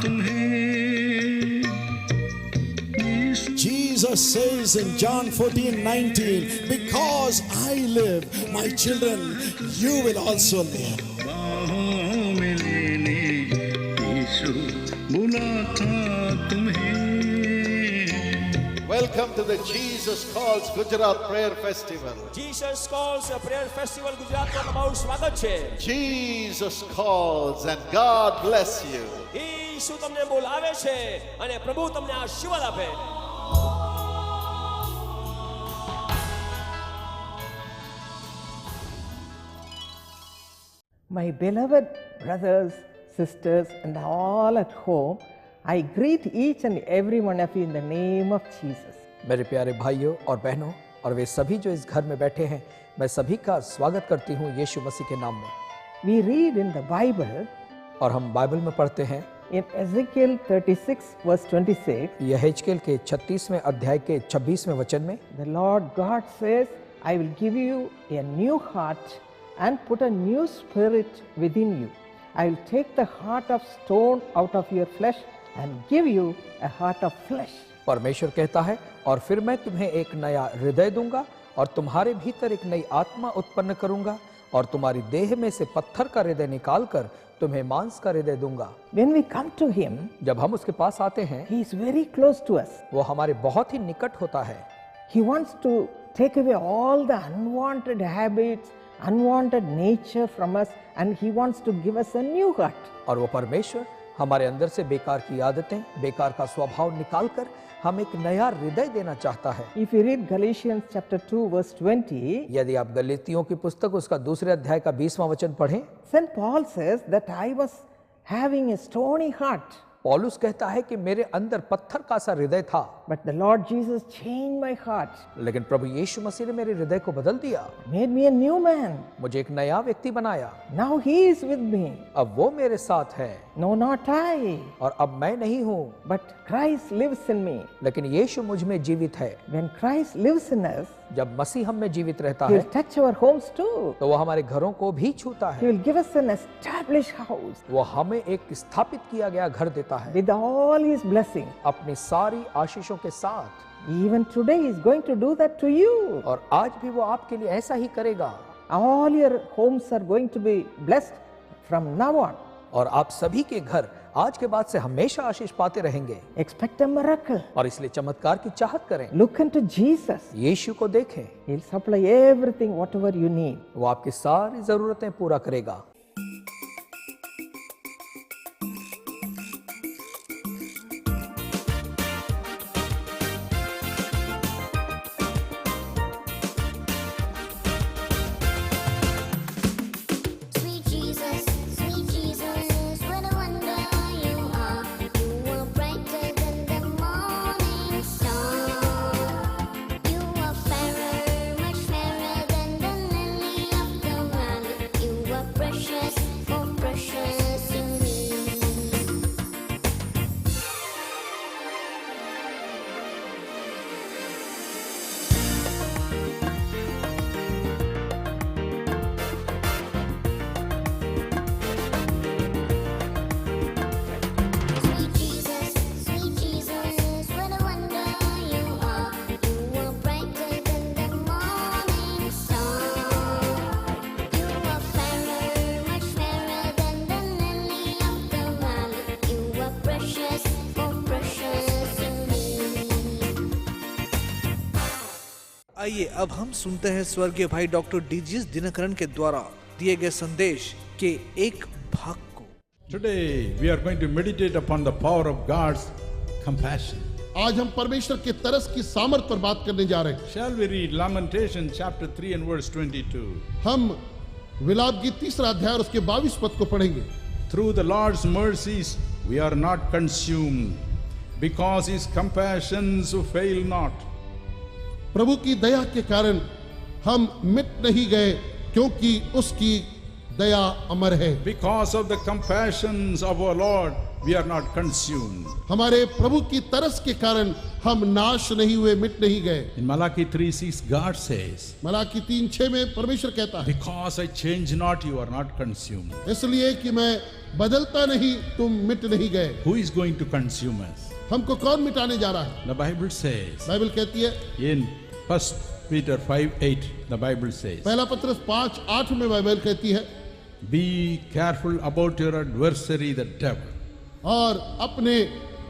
तुम्हें। Jesus says in John 14:19, because I live, my children, you will also live. बाहों में लेने यीशु बुलाता तुम्हें। Welcome to the Jesus Calls Gujarat Prayer Festival. Jesus Calls Prayer Festival ગુજરાતમાં તમારું સ્વાગત છે. Jesus calls and God bless you. ઈસુ તમને બોલાવે છે અને પ્રભુ તમને આશીર્વાદ આપે. My beloved brothers, sisters, and all at home, I greet each and every one of you in the name of Jesus. मेरे प्यारे भाइयों और बहनों और वे सभी जो इस घर में बैठे हैं, मैं सभी का स्वागत करती हूँ यीशु मसीह के नाम में. We read in the Bible और हम बाइबल में पढ़ते हैं in Ezekiel 36 verse 26, यहेजकेल के 36वें अध्याय के 26वें वचन में the Lord God says, I will give you a new heart and put a new spirit within you. I will take the heart of stone out of your flesh and give you a heart of flesh. परमेश्वर कहता है, और फिर मैं तुम्हें एक नया हृदय दूंगा और तुम्हारे भीतर एक नई आत्मा उत्पन्न करूंगा और तुम्हारी देह में से पत्थर का हृदय निकालकर तुम्हें मांस का हृदय दूंगा. When we come to Him, जब हम उसके पास आते हैं, He is very close to us. वो हमारे बहुत ही निकट होता है. He wants to take away all the unwanted habits, unwanted nature from us, and He wants to give us a new heart. और वो परमेश्वर हमारे अंदर से बेकार की आदतें, बेकार का स्वभाव निकालकर हम एक नया हृदय देना चाहता है. If you read Galatians chapter 2 verse 20, यदि आप गलातियों की पुस्तक उसका दूसरे अध्याय का 20वां वचन पढ़ें, St. Paul says that I was having a stony heart, पौलुस कहता है कि मेरे अंदर पत्थर का सा हृदय था, but the Lord Jesus changed my heart, लेकिन प्रभु यीशु मसीह ने मेरे हृदय को बदल दिया, made me a new man. मुझे एक नया व्यक्ति बनाया. Now He is with me. अब वो मेरे साथ है No, not I, और अब मैं नहीं हूँ, but Christ lives in me. लेकिन यीशु मुझ में जीवित है. When Christ lives in us, जब मसीह हम में जीवित रहता He है, will touch our homes too. तो वो हमारे घरों को भी छूता He है. will give us an established house वो हमें एक स्थापित किया गया घर देता है with all His blessings. अपनी सारी आशीषों के साथ. Even today He is going to do that to you. और आज भी वो आपके लिए ऐसा ही करेगा. All your homes are going to be blessed from now on. और आप सभी के घर आज के बाद से हमेशा आशीष पाते रहेंगे. Expect a miracle. और इसलिए चमत्कार की चाहत करें. Look unto Jesus. यीशु को देखें, He'll supply everything whatever you need. वो आपकी सारी जरूरतें पूरा करेगा. Sweet Jesus, what a wonder you are. You are brighter than the morning star. You are fairer, much fairer than the lily of the valley. You are precious, oh precious to me. Sweet Jesus, what a wonder you are. You are brighter than the morning star. You are fairer, much fairer than the lily of the valley. You are precious, oh precious to me. आइए अब हम सुनते हैं स्वर्गीय भाई doctor DGS Dinakaran के द्वारा दिए गए संदेश के एक भाग को. Today we are going to meditate upon the power of God's compassion. आज हम परमेश्वर के तरस की सामर्थ पर बात करने जा रहे हैं. Shall we read Lamentation chapter 3 and verse 22? हम विलाप गीत 3 अध्याय और उसके 22 पद को पढ़ेंगे. Through the Lord's mercies we are not consumed, because his compassions fail not. प्रभु की दया के कारण हम मिट नहीं गए, क्योंकि उसकी दया अमर है. Because of the compassions of our Lord, we are not consumed. हमारे प्रभु की तरस के कारण हम नाश नहीं हुए, मिट नहीं गए। In Malachi 3:6, God says, Malachi 3:6 में परमेश्वर कहता है, because I change not, you are not consumed. इसलिए कि मैं बदलता नहीं, तुम मिट नहीं गए। Who is going to consume us? हमको कौन मिटाने जा रहा है? The Bible says, बाइबल कहती है, in 1 Peter 5:8, the Bible says, पहला पत्रस 5:8 में बाइबल कहती है, be careful about your adversary, the devil. और अपने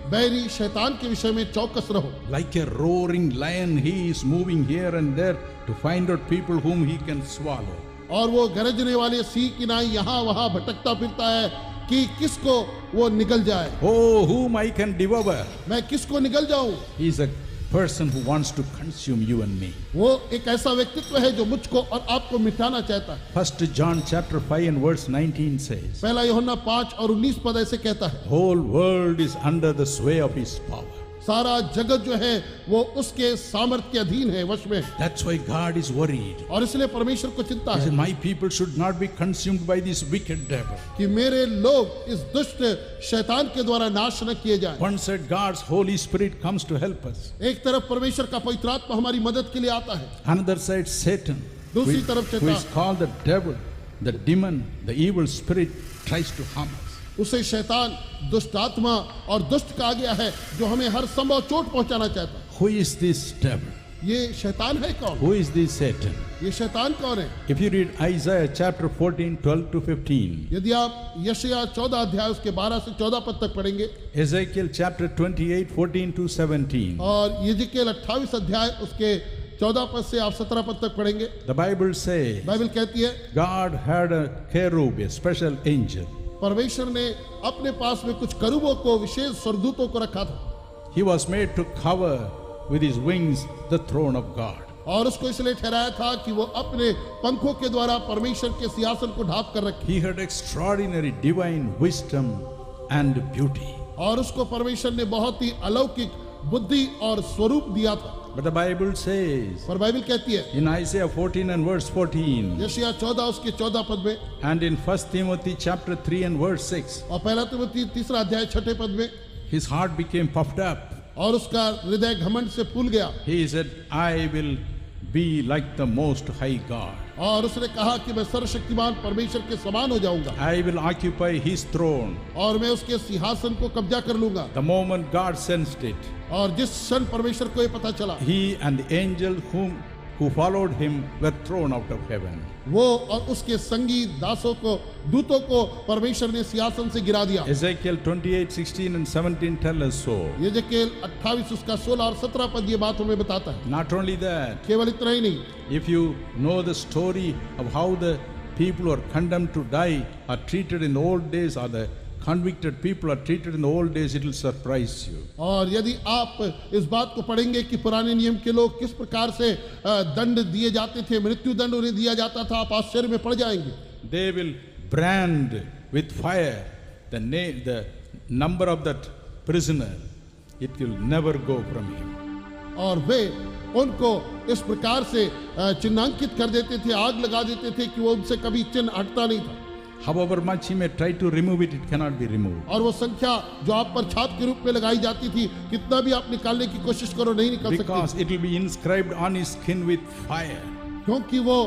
बैरी शैतान के विषय में चौकस रहो। Like a roaring lion, he is moving here and there to find out people whom he can swallow. और वो गरजने वाले सिंह की नाई यहाँ वहाँ भटकता फिरता है कि किसको वो निगल जाए। Oh, whom I can devour. मैं किसको निगल जाऊं? He is a person who wants to consume you and me. वो एक ऐसा व्यक्तित्व है जो मुझको और आपको मिटाना चाहता है। 1 John chapter 5 and verse 19 says, पहला यूहन्ना 5 और 19 पद ऐसे कहता है, whole world is under the sway of his power. सारा जगत जो है वो उसके सामर्थ्य के अधीन है, वश में। That's why God is worried. और इसलिए परमेश्वर को चिंता He है said, my people should not be consumed by this wicked devil. कि मेरे लोग इस दुष्ट शैतान के द्वारा नाश न किए जाएं। One side, God's Holy Spirit comes to help us. एक तरफ परमेश्वर का पवित्र आत्मा हमारी मदद के लिए आता है, Another side, Satan, who दूसरी तरफ who is शैतान, called the devil, the demon, the evil spirit, tries to harm us. उसे शैतान, दुष्ट आत्मा और दुष्ट कहा गया है जो हमें हर संभव चोट पहुंचाना चाहता है। Who is this devil? ये शैतान है कौन? Who is this Satan? ये शैतान कौन है? If you read Isaiah chapter 14, 12 to 15, यदि आप यशायाह 14 अध्याय उसके 12 से 14 पद तक पढ़ेंगे Ezekiel chapter 28, 14 to 17, और यिजकेल 28 अध्याय उसके 14 पद से आप 17 पद तक पढ़ेंगे, the Bible says, बाइबल कहती है God had a cherub, a special angel. परमेश्वर ने अपने पास में कुछ करूबों को, विशेष स्वर्गदूतों को रखा था He was made to cover with his wings the throne of God. और उसको इसलिए ठहराया था कि वो अपने पंखों के द्वारा परमेश्वर के सिंहासन को ढांप कर रखे। He had extraordinary divine wisdom and beauty. और उसको परमेश्वर ने बहुत ही अलौकिक बुद्धि और स्वरूप दिया था। But the Bible says पर बाइबल कहती है in Isaiah 14 and verse 14, यशायाह 14 उसके 14 पद में and in 1 Timothy chapter 3 and verse 6, और पहला तिमोथी 3 अध्याय 6 पद में, his heart became puffed up. और उसका हृदय घमंड से फूल गया He said, I will be like the most high God. और उसने कहा कि मैं सर्वशक्तिमान परमेश्वर के समान हो जाऊंगा I will occupy his throne. और मैं उसके सिंहासन को कब्जा कर लूंगा। The moment God sensed it, और जिस क्षण परमेश्वर को ये पता चला, he and the angel who followed him were thrown out of heaven. वो और उसके संगी दासों को, दूतों को परमेश्वर ने सिंहासन से गिरा दिया। Ezekiel 28, 16 and 17 tell us so. यिजकेल 28 उसका 16 और 17 पद ये बात हमें बताता है। Not only that, केवल इतना ही नहीं, if you know the story of how the people who are condemned to die are treated in the old days, or the convicted people are treated in the old days, it will surprise you. और यदि आप इस बात को पढ़ेंगे कि पुराने नियम के लोग किस प्रकार से दंड दिए जाते थे, मृत्यु दंड उन्हें दिया जाता था, आप आश्चर्य में पड़ जाएंगे। They will brand with fire the number of that prisoner. It will never go from him. और वे उनको इस प्रकार से चिन्हांकित कर देते थे, आग लगा देते थे कि वो उनसे कभी चिन्ह हटता नहीं था। However much he may try to remove it, it cannot be removed. और वो संख्या जो आप पर छाप के रूप में लगाई जाती थी, कितना भी आप निकालने की कोशिश करो नहीं निकल Because सकती, it will be inscribed on his skin with fire. क्योंकि वो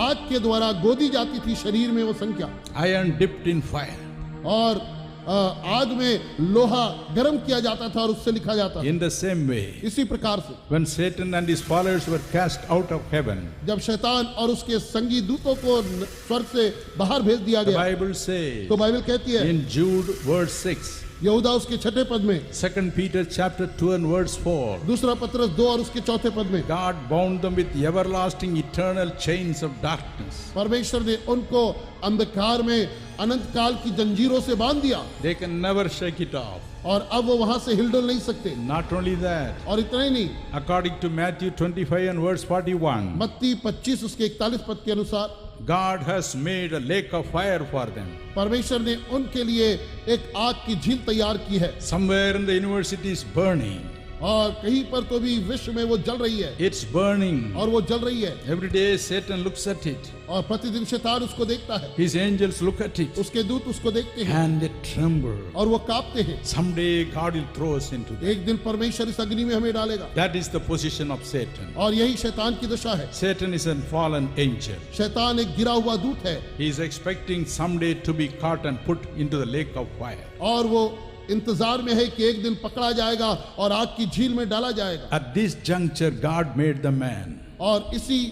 आग के द्वारा गोदी जाती थी शरीर में वो संख्या, Iron dipped in fire. और आग में लोहा गर्म किया जाता था और उससे लिखा जाता था। In the same way, इसी प्रकार से when Satan and his followers were cast out of heaven, जब शैतान और उसके संगी दूतों को स्वर्ग से बाहर भेज दिया the गया, Bible says तो बाइबल कहती है in Jude verse 6, यहूदा उसके 6 पद में, 2 Peter chapter 2 and verse 4, दूसरा पत्रस 2 और उसके 4 पद में, God bound them with everlasting eternal chains of darkness. परमेश्वर ने उनको अंधकार में अनंत काल की जंजीरों से बांध दिया They can never shake it off. और अब वो वहां से हिलडुल नहीं सकते। Not only that, और इतना ही नहीं, according to Matthew 25 and verse 41, मत्ती 25 उसके 41 पद के अनुसार God has made a lake of fire for them. परमेश्वर ने उनके लिए एक आग की झील तैयार की है। Somewhere in the university is burning. और कहीं पर तो भी विश्व में वो जल रही है It's burning. और वो जल रही है Every day Satan looks at it. और प्रतिदिन शैतान उसको देखता है, His angels look at it. उसके दूत उसको देखते हैं And they tremble. और वो कांपते हैं। Someday God will throw us into that. एक दिन परमेश्वर इस अग्नि में हमें डालेगा That is the position of Satan. और यही शैतान की दशा है। Satan is a fallen angel. शैतान एक गिरा हुआ दूत है He is expecting someday to be caught and put into the lake of fire. और वो इंतजार में है कि एक दिन पकड़ा जाएगा और आग की झील में डाला जाएगा। At this juncture, God made the man. और इसी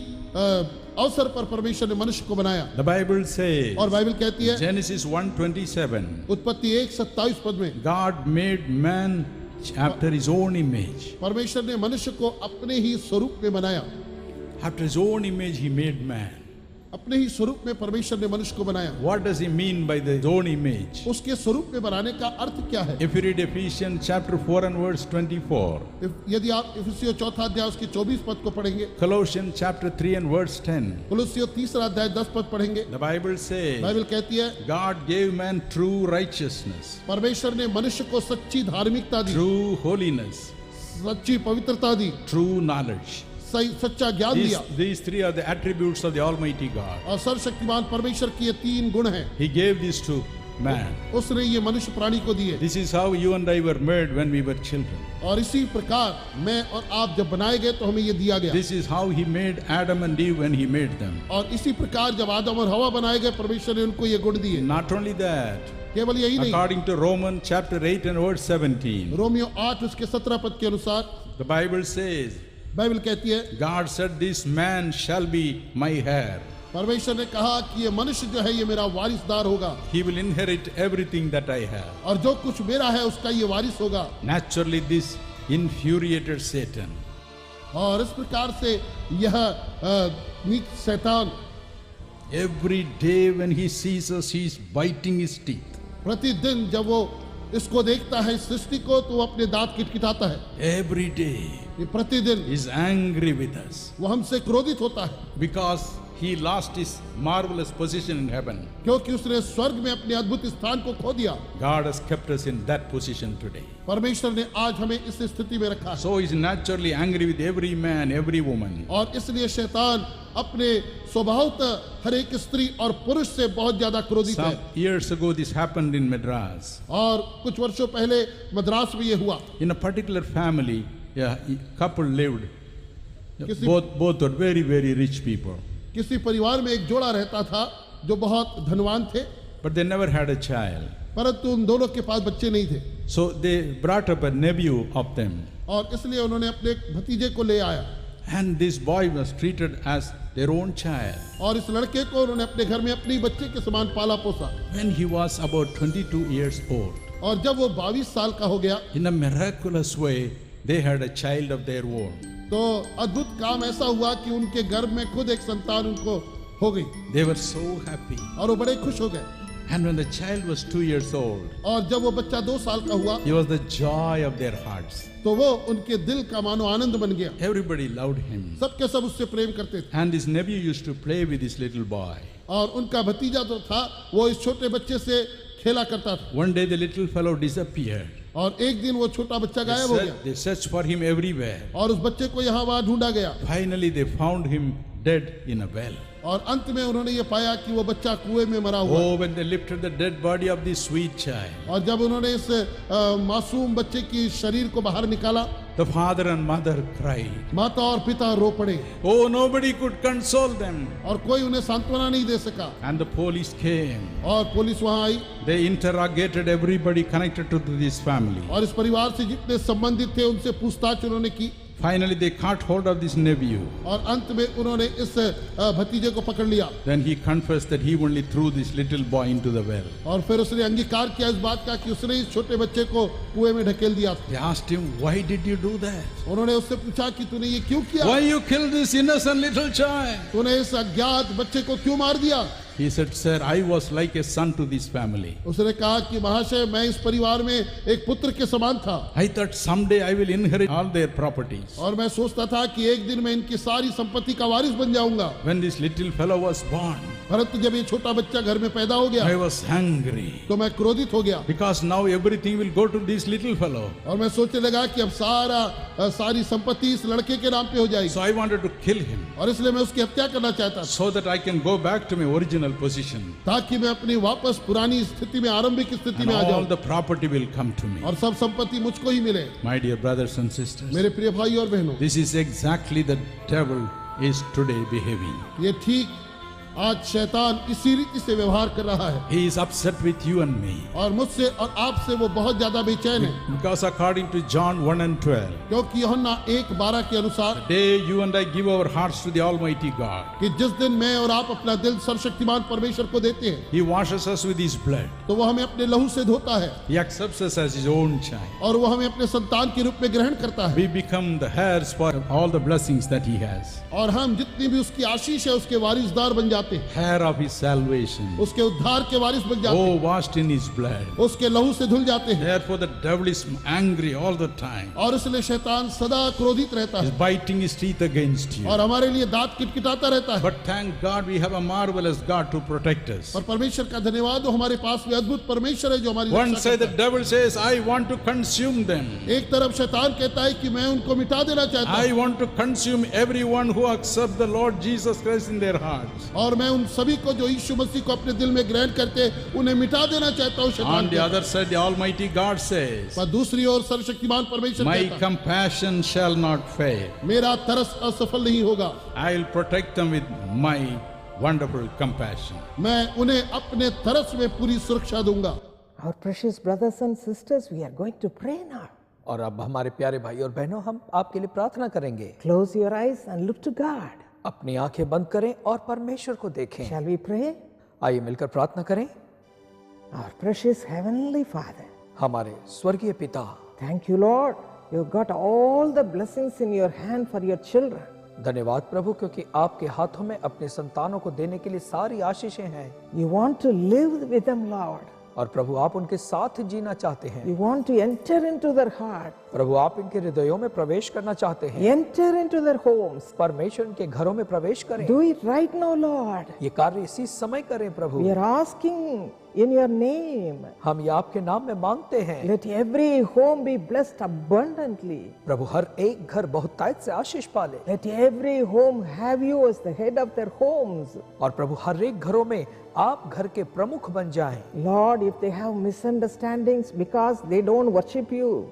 अवसर पर परमेश्वर ने मनुष्य को बनाया। The Bible says, और बाइबल कहती है Genesis 1:27, उत्पत्ति 1:27 पद में, God made man after his own image. परमेश्वर ने मनुष्य को अपने ही स्वरूप में बनाया। After his own image, he made man. अपने ही स्वरूप में परमेश्वर ने मनुष्य को बनाया। What does he mean by the own image? उसके स्वरूप में बनाने का अर्थ क्या है? If you read Ephesians chapter 4 and verse 24, यदि आप इफिसियों 4 अध्याय उसके 24 पद को पढ़ेंगे, Colossians chapter 3 and verse 10, कुलुस्सियों 3 अध्याय 10 पद पढ़ेंगे, the Bible says, बाइबल कहती है God gave man true righteousness, परमेश्वर ने मनुष्य को सच्ची धार्मिकता दी, true holiness, सच्ची पवित्रता दी, true knowledge. सही सच्चा ज्ञान दिया। These three are the attributes of the Almighty God. और सर्वशक्तिमान परमेश्वर की ये 3 गुण हैं। He gave this to man. उसने ये मनुष्य प्राणी को दिए। This is how you and I were made when we were children. और इसी प्रकार मैं और आप जब बनाए गए तो हमें ये दिया गया। This is how he made Adam and Eve when he made them. और इसी प्रकार जब आदम और हवा बनाए गए परमेश्वर ने उनको ये गुण दिए। Not only that, केवल यही नहीं, according to Romans chapter 8 and verse 17, Romeo 8 उसके 17 पद के अनुसार the Bible says, बाइबल कहती है, God said, this man shall be my heir. परमेश्वर ने कहा कि ये मनुष्य जो है ये मेरा वारिसदार होगा। He will inherit everything that I have. और जो कुछ मेरा है उसका ये वारिस होगा। Naturally, this infuriated Satan. और इस प्रकार से यह नीच शैतान Every day when he sees us, he is biting his teeth. प्रतिदिन जब वो इसको देखता है इस सृष्टि को तो वो अपने दांत किटकिटाता है। Every day ये प्रतिदिन he is angry with us वो हमसे क्रोधित होता है because he lost his marvelous position in heaven. क्योंकि उसने स्वर्ग में अपने अद्भुत स्थान को खो दिया। God has kept us in that position today. परमेश्वर ने आज हमें इस स्थिति में रखा है। So he is naturally angry with every man, every woman. और इसलिए शैतान अपने स्वभावतः हर एक स्त्री और पुरुष से बहुत ज्यादा क्रोधित है। Some years ago this happened in Madras. और कुछ वर्षों पहले मद्रास में ये हुआ। In a particular family, a couple lived. किसी- Both were very, very rich people. किसी परिवार में एक जोड़ा रहता था जो बहुत धनवान थे, But they never had a child. परंतु उन दोनों के पास बच्चे नहीं थे। So they brought up a nephew of them. और इसलिए उन्होंने अपने एक भतीजे को ले आया And this boy was treated as their own child. और इस लड़के को उन्होंने अपने घर में अपने बच्चे के समान पाला पोसा। When he was about 22 years old, और जब वो 22 साल का हो गया in a miraculous way, they had a child of their own. तो अद्भुत काम ऐसा हुआ कि उनके गर्भ में खुद एक संतान उनको हो गई They were so happy. और वो बड़े खुश हो गए। And when the child was 2 years old, और जब वो बच्चा 2 साल का हुआ he was the joy of their hearts. तो वो उनके दिल का मानो आनंद बन गया। Everybody loved him. सबके सब उससे प्रेम करते थे। And his nephew used to play with this little boy. और उनका भतीजा जो था वो इस छोटे बच्चे से खेला करता था। One day the little fellow disappeared. और एक दिन वो छोटा बच्चा गायब हो गया They searched for him everywhere. और उस बच्चे को यहाँ वहाँ ढूंढा गया। Finally they found him dead in a well. और अंत में उन्होंने ये पाया कि वो बच्चा कुएं में मरा हुआ है। Oh, when they lifted the dead body of this sweet child, और जब उन्होंने इस मासूम बच्चे की शरीर को बाहर निकाला the father and mother cried. माता और पिता रो पड़े Oh, nobody could console them. और कोई उन्हें सांत्वना नहीं दे सका। And the police came. और पुलिस वहां आई They interrogated everybody connected to this family. और इस परिवार से जितने संबंधित थे उनसे पूछताछ उन्होंने की। Finally, they caught hold of this nephew. और अंत में उन्होंने इस भतीजे को पकड़ लिया। Then he confessed that he only threw this little boy into the well. और फिर उसने अंगीकार किया इस बात का कि उसने इस छोटे बच्चे को कुएं में ढकेल दिया। They asked him, why did you do that? उन्होंने उससे पूछा कि तूने ये क्यों किया? Why you killed this innocent little child? तूने इस अज्ञात बच्चे को क्यों मार दिया? He said, sir, I was like a son to this family. उसने कहा कि महाशय मैं इस परिवार में एक पुत्र के समान था। I thought someday I will inherit all their properties. और मैं सोचता था कि एक दिन मैं इनकी सारी संपत्ति का वारिस बन जाऊंगा। When this little fellow was born, परंतु जब ये छोटा बच्चा घर में पैदा हो गया I was angry तो मैं क्रोधित हो गया because now everything will go to this little fellow. और मैं सोचने लगा कि अब सारी संपत्ति इस लड़के के नाम पे हो जाएगी So I wanted to kill him और इसलिए मैं उसकी हत्या करना चाहता था so that I can go back to my original position. ताकि मैं अपनी वापस पुरानी स्थिति में आरंभिक स्थिति And में आ all जाऊं the property will come to me. और सब संपत्ति मुझको ही मिले। My dear brothers and sisters, मेरे प्रिय भाई और बहनों, this is exactly the devil is today behaving. ये ठीक आज शैतान इसी रीति से व्यवहार कर रहा है He is upset with you and me और मुझसे और आपसे वो बहुत ज्यादा बेचैन है because according to John 1:12, क्योंकि यूहन्ना 1:12 के अनुसार the day you and I give our hearts to the Almighty God, कि जिस दिन मैं और आप अपना दिल सर्वशक्तिमान परमेश्वर को देते हैं He washes us with His blood. तो वो हमें अपने लहू से धोता है He accepts us as His own child. और वो हमें अपने संतान के रूप में ग्रहण करता है We become the heirs for all the blessings that He has. और हम जितनी भी उसकी आशीष है उसके वारिसदार बन जाते हैं Heir of His salvation. उसके उद्धार के वारिस बन जाते Oh, हैं washed in His blood. उसके लहू से धुल जाते हैं Therefore, the devil is angry all the time. और इसलिए शैतान सदा क्रोधित रहता He's है biting his teeth against you. और हमारे लिए दांत किटकिटाता रहता है But thank God we have a marvelous God to protect us. और परमेश्वर का धन्यवाद हो हमारे पास में अद्भुत परमेश्वर है जो हमारी One रक्षा side करता the devil says, I want to consume them. है। एक तरफ शैतान कहता है कि मैं उनको मिटा देना चाहता I हूँ want to consume everyone who accepts the Lord Jesus Christ in their hearts. और मैं उन सभी को जो यीशु मसीह को अपने दिल में ग्रहण करते हैं, उन्हें मिटा देना चाहता हूँ शैतान On the कहता other side, the Almighty God says, है। पर दूसरी ओर सर्वशक्तिमान परमेश्वर My कहता है compassion shall not fail. मेरा तरस असफल नहीं होगा I will protect them with my wonderful compassion. मैं उन्हें अपने तरस में पूरी सुरक्षा दूंगा। Our precious brothers and sisters, we are going to pray now. और अब हमारे प्यारे भाई और बहनों, हम आपके लिए प्रार्थना करेंगे। Close your eyes and look to God. अपनी आंखें बंद करें और परमेश्वर को देखें। Shall we pray? आइए मिलकर प्रार्थना करें। Our precious Heavenly Father, हमारे स्वर्गीय पिता, thank you, Lord. You've got all the blessings in your hand for your children. धन्यवाद प्रभु, क्योंकि आपके हाथों में अपने संतानों को देने के लिए सारी आशीषें हैं। You want to live with them, Lord. और प्रभु आप उनके साथ जीना चाहते हैं। You want to enter into their heart, प्रभु आप इनके हृदयों में प्रवेश करना चाहते हैं। enter into their homes. परमेश्वर इनके घरों में प्रवेश करें। Do it right now, Lord. ये कार्य इसी समय करें प्रभु। We are asking in your name. हम ये आपके नाम में मांगते हैं। Let every home be blessed abundantly. प्रभु हर एक घर बहुतायत से आशीष पाले। Let every home have you as the head of their homes. और प्रभु हर एक घरों में आप घर के प्रमुख बन जाएं। Lord, if they have misunderstandings because they don't worship you,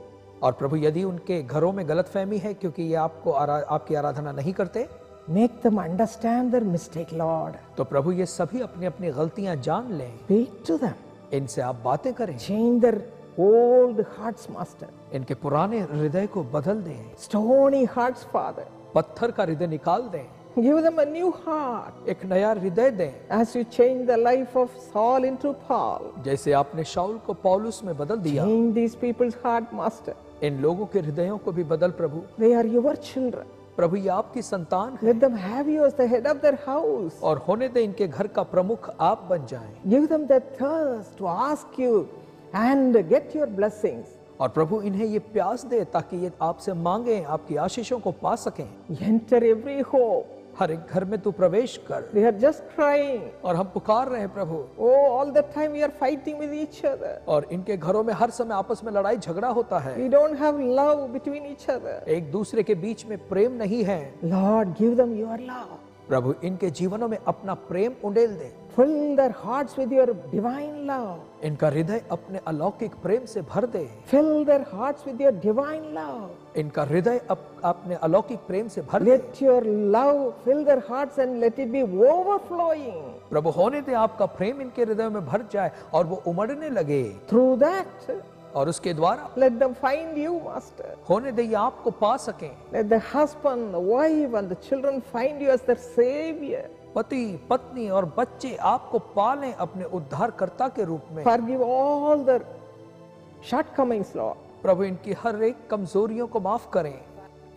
और प्रभु यदि उनके घरों में गलतफहमी है क्योंकि ये आपकी आराधना नहीं करते, make them understand their mistake, Lord. तो प्रभु ये सभी अपनी अपनी गलतियां जान लें। Speak to them. इनसे आप बातें करें। Change their old hearts, Master. इनके पुराने हृदय को बदल दें। Stony hearts, Father. पत्थर का हृदय निकाल दें। Give them a new heart. एक नया हृदय दें। As you change the life of Saul into Paul, जैसे आपने शाऊल को पौलुस में बदल दिया, change these people's heart, Master. इन लोगों के हृदयों को भी बदल प्रभु। They are your children. प्रभु ये आपकी संतान है। Let them have you as the head of their house. और होने दे इनके घर का प्रमुख आप बन जाएं। Give them the thirst to ask you and get your blessings. और प्रभु इन्हें ये प्यास दे ताकि ये आपसे मांगे, आपकी आशीषों को पा सकें। Enter every home. हर एक घर में तू प्रवेश कर। They are just crying. और हम पुकार रहे हैं प्रभु। Oh, all the time we are fighting with each other. और इनके घरों में हर समय आपस में लड़ाई झगड़ा होता है। We don't have love between each other. एक दूसरे के बीच में प्रेम नहीं है। Lord, give them your love. प्रभु इनके जीवनों में अपना प्रेम उंडेल दे। Fill their hearts with your divine love. इनका हृदय अपने अलौकिक प्रेम से भर दे। Fill their hearts with your divine love. इनका हृदय अपने अलौकिक प्रेम से भर दे। Let your love fill their hearts and let it be overflowing. प्रभु होने दे आपका प्रेम इनके हृदय में भर जाए और वो उमड़ने लगे। Through that, और उसके द्वारा let them find you, Master. होने दे ये आपको पा सकें। Let the husband, the wife and the children find you as their savior. पति, पत्नी और बच्चे आपको पालें अपने उद्धारकर्ता के रूप में। Forgive all their shortcomings, Lord. प्रभु इनकी हर एक कमजोरियों को माफ करें।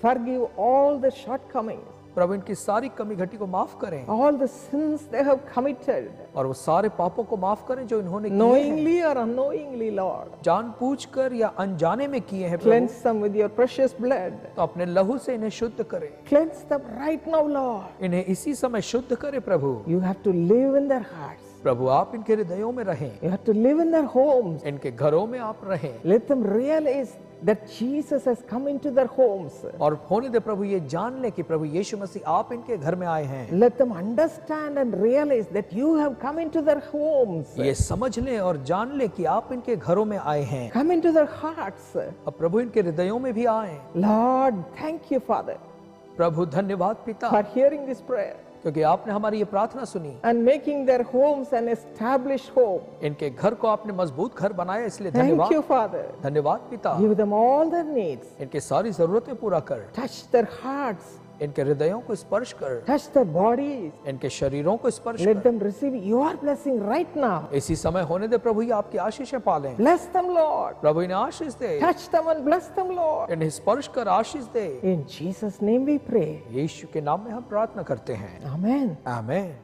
Forgive all the shortcomings. प्रभु इनकी सारी कमी घटी को माफ करें all the sins they have committed, और वो सारे पापों को माफ करें जो इन्होंने किए हैं, knowingly or unknowingly, Lord. जानबूझकर या अनजाने में किए हैं प्रभु। Cleanse them with your precious blood. तो अपने लहू से इन्हें शुद्ध करें, Cleanse them right now, Lord. इन्हें इसी समय शुद्ध करें प्रभु। You have to live in their hearts. प्रभु आप इनके हृदयों में रहें, You have to live in their homes. इनके घरों में आप रहें, Let them realize that Jesus has come into their homes. और होने दे प्रभु ये जान ले कि प्रभु यीशु मसीह आप इनके घर में आए हैं। Let them understand and realize that you have come into their homes. ये समझ लें और जान लें कि आप इनके घरों में आए हैं। Come into their hearts. अब प्रभु इनके हृदयों में भी आए। Lord, thank you, Father, प्रभु धन्यवाद पिता, for hearing this prayer क्योंकि आपने हमारी ये प्रार्थना सुनी। and making their homes an established home. इनके घर को आपने मजबूत घर बनाया, इसलिए Thank धन्यवाद। you, Father. धन्यवाद पिता, Give them all their needs. इनके सारी जरूरतें पूरा कर, Touch their hearts. इनके हृदयों को स्पर्श कर, Touch their bodies. इनके शरीरों को स्पर्श Let कर। them receive your blessing right now. इसी समय होने दे प्रभु ये आपकी आशीषें पालें। Bless them, Lord. प्रभु इन्हें आशीष दे, Touch them and bless them, Lord. इन्हें स्पर्श कर आशीष दे। In Jesus' name we pray. यीशु के नाम में हम प्रार्थना करते हैं, Amen. आमीन।